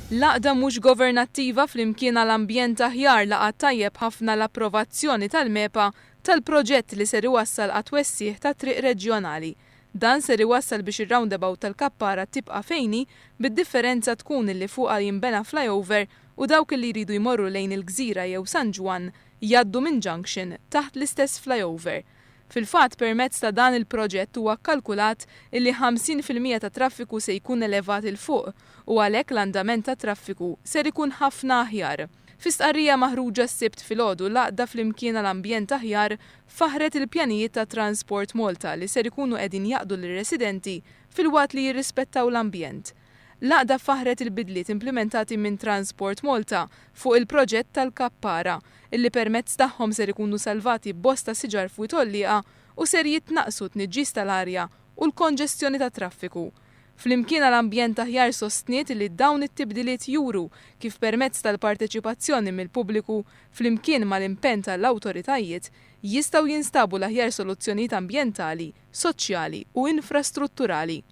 Laqda mhux governattiva flimkien għall-ambjent aħjar laqgħat tajjeb ħafna l-approvazzjoni tal-MEPA tal-proġett li ser iwassal għat-twessih ta' triq reġjonali. Dan ser iwassal biex ir-roundabout tal-Kappara tibqa' fejni bid-differenza tkun li fuqha jinbena flyover u dawk li jridu jmorru lejn il-Gżira jew San Ġwan jgħaddu minn junction taħt l-istess flyover. Fil-fatt permezz ta' dan il-proġett huwa kkalkulat illi 50% ta' traffiku se jkun elevat il fuq u għalhekk l-andament ta' traffiku ser ikun ħafna aħjar. Fi stqarrija maħruġa s-sibt filgħodu laqda flimkien għall-ambjent aħjar faħret il-pjanijiet ta' Transport Malta li ser ikunu qegħdin jaqdu lir-residenti fil-waqt li jirrispettaw l-ambjent. Laqda faħret il-bidliet implementati minn Transport Malta fuq il-proġett tal-Kappara illi permezz tagħhom ser ikunu salvati bosta siġar fuq it-tollieqa u ser jitnaqsu tniġġis tal-arja u l-konġestjoni ta' traffiku. Flimkien għall-ambjent aħjar sostniet li dawn it-tibdiliet juru kif permezz tal-parteċipazzjoni mill-pubbliku flimkien mal-impenn tal-awtoritajiet jistgħu jinstabu l-aħjar soluzzjonijiet ambjentali, soċjali u infrastrutturali.